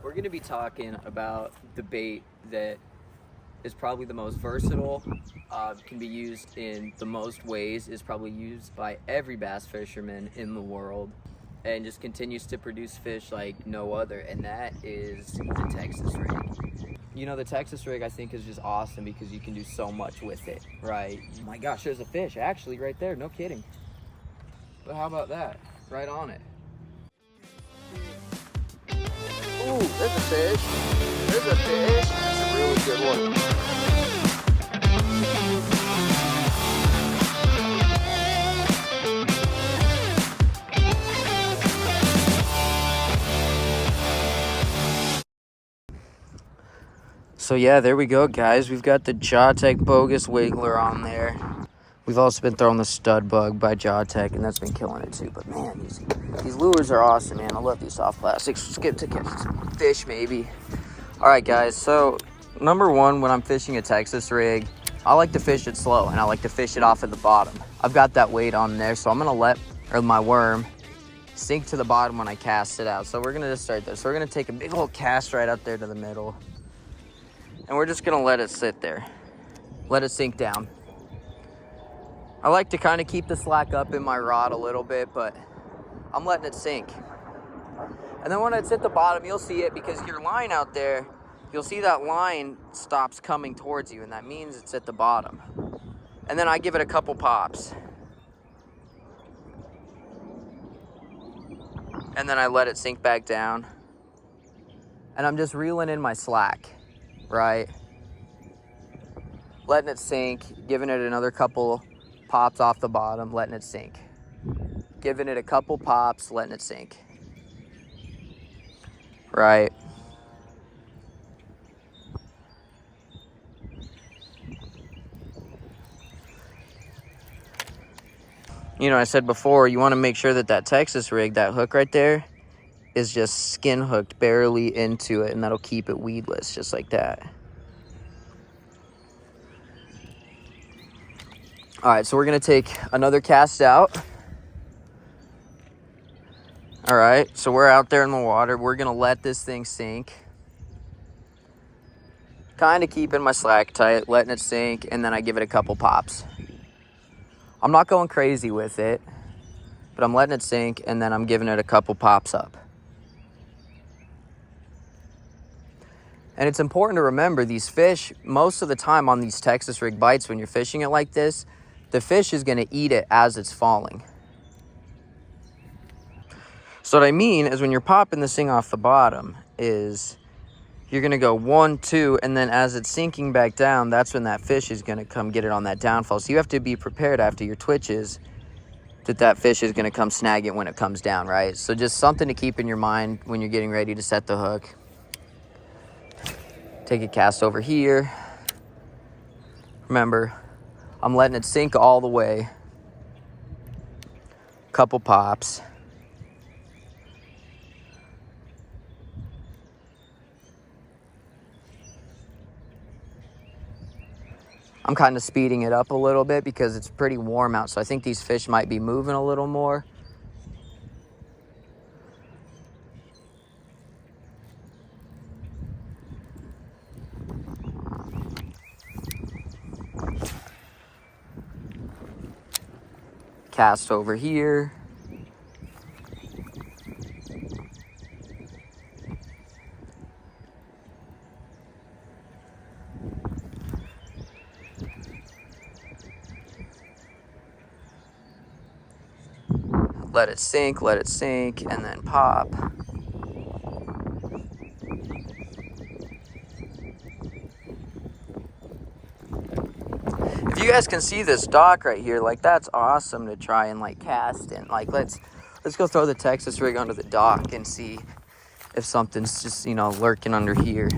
We're going to be talking about the bait that is probably the most versatile, can be used in the most ways, is probably used by every bass fisherman in the world, and just continues to produce fish like no other, and that is the Texas rig. You know, the Texas rig I think is just awesome because you can do so much with it, right? Oh my gosh, there's a fish actually right there, no kidding. But how about that? Right on it. Ooh, there's a fish. There's a fish. That's a really good one. So yeah, there we go, guys. We've got the Jawtech Bogus Wiggler on there. We've also been throwing the Stud Bug by Jawtech, and that's been killing it too. But man, these lures are awesome, man. I love these soft plastics. Let's get to catch some fish, maybe. All right, guys. So number one, when I'm fishing a Texas rig, I like to fish it slow, and I like to fish it off at the bottom. I've got that weight on there, so I'm gonna let my worm sink to the bottom when I cast it out. So we're gonna just start there. So we're gonna take a big old cast right up there to the middle, and we're just gonna let it sit there. Let it sink down. I like to kind of keep the slack up in my rod a little bit, but I'm letting it sink. And then when it's at the bottom, you'll see it because your line out there, you'll see that line stops coming towards you, and that means it's at the bottom. And then I give it a couple pops. And then I let it sink back down. And I'm just reeling in my slack, right? Letting it sink, giving it another couple pops off the bottom, letting it sink. Giving it a couple pops, letting it sink. Right. You know, I said before, you want to make sure that that Texas rig, that hook right there, is just skin hooked barely into it, and that'll keep it weedless, just like that. All right, so we're gonna take another cast out. All right, so we're out there in the water. We're gonna let this thing sink. Kind of keeping my slack tight, letting it sink, and then I give it a couple pops. I'm not going crazy with it, but I'm letting it sink, and then I'm giving it a couple pops up. And it's important to remember these fish, most of the time on these Texas rig bites, when you're fishing it like this, the fish is gonna eat it as it's falling. So what I mean is when you're popping this thing off the bottom is you're gonna go 1, 2, and then as it's sinking back down, that's when that fish is gonna come get it on that downfall. So you have to be prepared after your twitches that fish is gonna come snag it when it comes down, right? So just something to keep in your mind when you're getting ready to set the hook. Take a cast over here. Remember, I'm letting it sink all the way. Couple pops. I'm kind of speeding it up a little bit because it's pretty warm out, so I think these fish might be moving a little more. Cast over here. Let it sink, and then pop. If you guys can see this dock right here, like that's awesome to try and like cast in. Like let's go throw the Texas rig onto the dock and see if something's just, you know, lurking under here.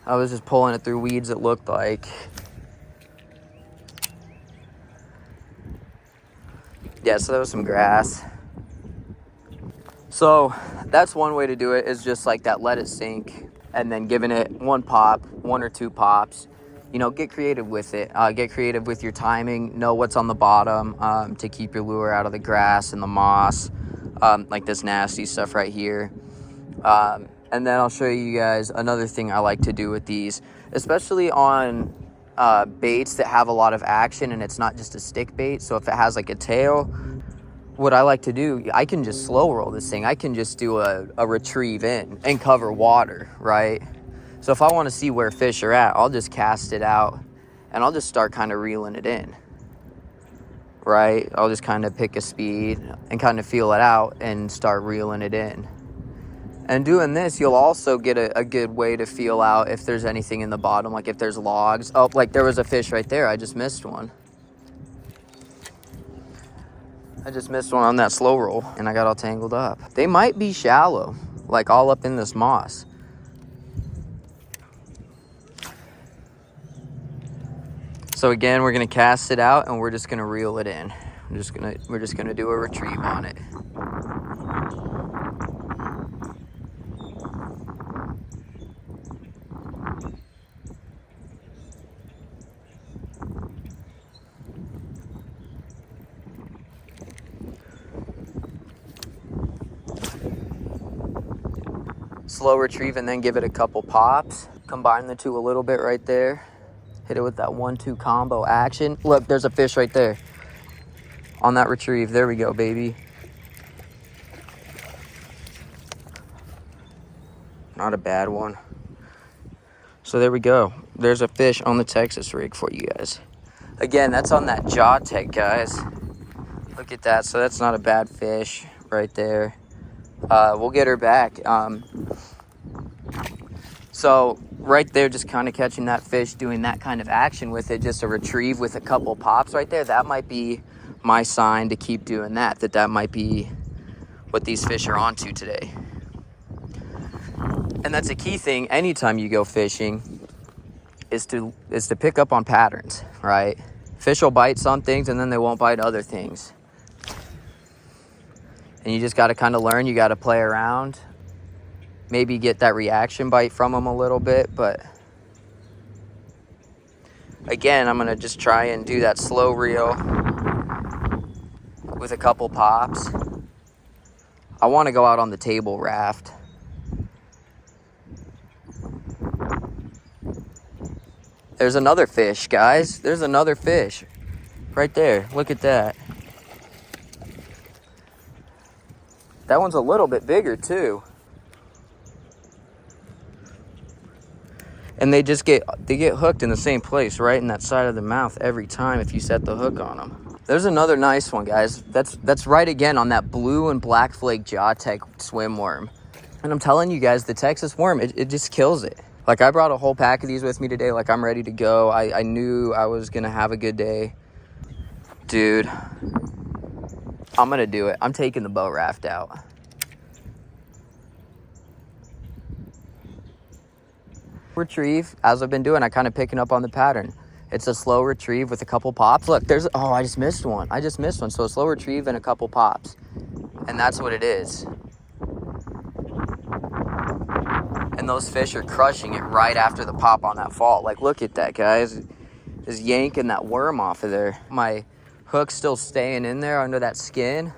I was just pulling it through weeds, it looked like. Yeah, so there was some grass. So that's one way to do it, is just like that, let it sink. and then giving it one pop, 1 or 2 pops. You know, get creative with it. Get creative with your timing. Know what's on the bottom to keep your lure out of the grass and the moss, like this nasty stuff right here. And then I'll show you guys another thing I like to do with these, especially on baits that have a lot of action and it's not just a stick bait. So if it has like a tail, what I like to do, I can just slow roll this thing. I can just do a retrieve in and cover water, right? So if I want to see where fish are at, I'll just cast it out and I'll just start kind of reeling it in, right? I'll just kind of pick a speed and kind of feel it out and start reeling it in. And doing this, you'll also get a good way to feel out if there's anything in the bottom, like if there's logs. Oh, like there was a fish right there. I just missed one. I just missed one on that slow roll and I got all tangled up. They might be shallow, like all up in this moss. So again, we're gonna cast it out and we're just gonna reel it in. We're just gonna do a retrieve on it. Slow retrieve and then give it a couple pops. Combine the two a little bit right there. Hit it with that 1-2 combo action. Look, there's a fish right there on that retrieve. There we go, baby. Not a bad one. So there we go. There's a fish on the Texas rig for you guys. Again, that's on that Jaw Tech, guys. Look at that. So that's not a bad fish right there. We'll get her back. So right there, just kind of catching that fish, doing that kind of action with it, just a retrieve with a couple pops right there. That might be my sign to keep doing that. That might be what these fish are onto today. And that's a key thing anytime you go fishing is to pick up on patterns, right? Fish will bite some things and then they won't bite other things. And you just got to kind of learn. You got to play around. Maybe get that reaction bite from them a little bit. But again, I'm going to just try and do that slow reel with a couple pops. I want to go out on the table raft. There's another fish, guys. There's another fish right there. Look at that. That one's a little bit bigger too. And they get hooked in the same place, right in that side of the mouth every time if you set the hook on them. There's another nice one, guys. That's right again on that blue and black flake Jaw Tech swim worm. And I'm telling you guys, the Texas worm, it just kills it. Like I brought a whole pack of these with me today. Like I'm ready to go. I knew I was gonna have a good day. Dude, I'm gonna do it. I'm taking the boat raft out. Retrieve, as I've been doing, I kind of picking up on the pattern. It's a slow retrieve with a couple pops. Look, I just missed one. So a slow retrieve and a couple pops. And that's what it is. And those fish are crushing it right after the pop on that fault. Like, look at that, guys. Just yanking that worm off of there. My hook's still staying in there under that skin.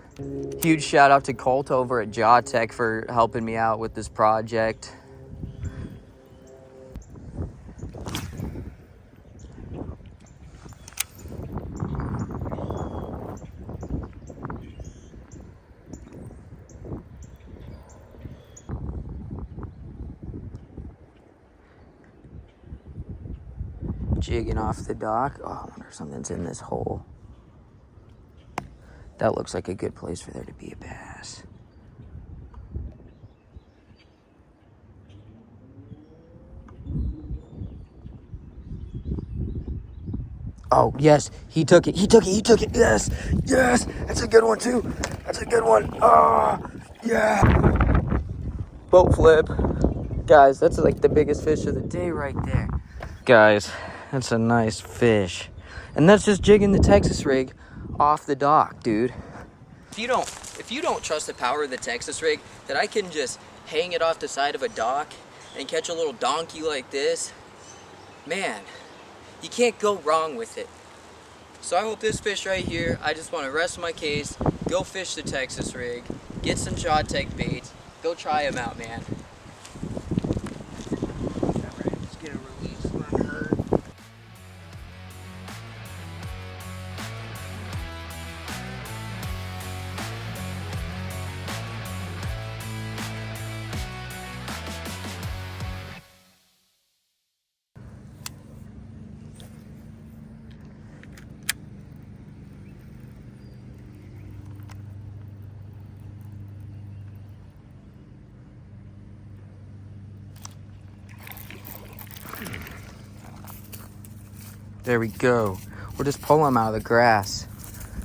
Huge shout out to Colt over at Jaw Tech for helping me out with this project. Jigging off the dock. Oh, I wonder if something's in this hole. That looks like a good place for there to be a bass. Oh, yes, he took it. Yes, that's a good one too. That's a good one. Oh, yeah. Boat flip. Guys, that's like the biggest fish of the day right there. Guys, that's a nice fish. And that's just jigging the Texas rig off the dock, dude. If you don't trust the power of the Texas rig, that I can just hang it off the side of a dock and catch a little donkey like this, man, you can't go wrong with it. So I hope this fish right here, I just want to rest my case, go fish the Texas rig, get some JawTech baits, go try them out, man. Let's get a release on her. There we go. We'll just pull them out of the grass.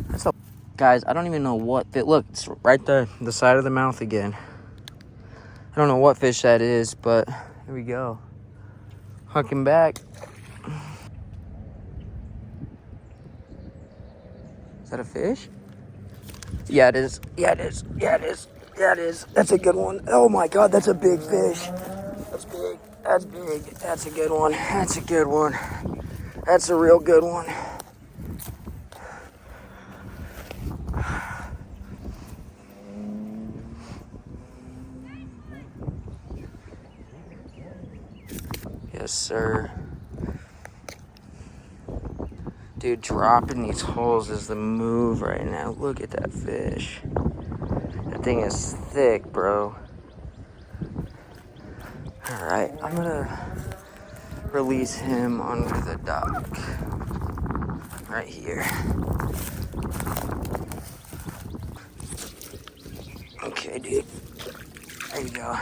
That's a, guys, I don't even know what fit. Look, it's right there, the side of the mouth again. I don't know what fish that is, but here we go. Hooking back. Is that a fish? Yeah, it is. Yeah, it is. Yeah, it is. Yeah, it is. That's a good one. Oh my God, that's a big fish. That's big. That's big. That's a good one. That's a good one. That's a real good one. Yes, sir. Dude, dropping these holes is the move right now. Look at that fish. That thing is thick, bro. All right, I'm gonna release him onto the dock. Right here. Okay, dude. There you go.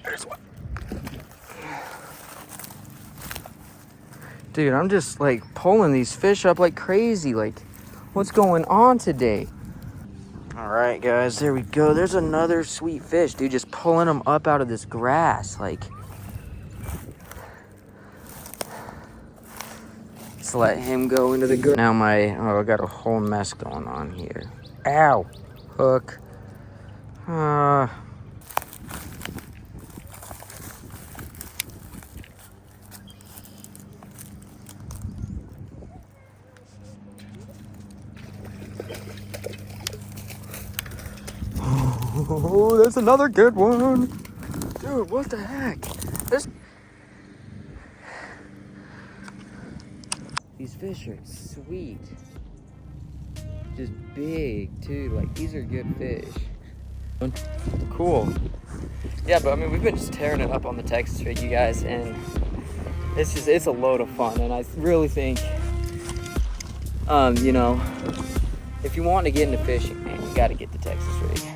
There's one. Dude, I'm just like pulling these fish up like crazy. Like, what's going on today? All right, guys, there we go. There's another sweet fish, dude, just pulling them up out of this grass. Like, let's let him go into the grass. Now I got a whole mess going on here. Ow, hook. Oh, that's another good one. Dude, what the heck? These fish are sweet. Just big, too. Like, these are good fish. Cool. Yeah, but I mean, we've been just tearing it up on the Texas rig, you guys, and it's a load of fun. And I really think, you know, if you want to get into fishing, man, you got to get the Texas rig.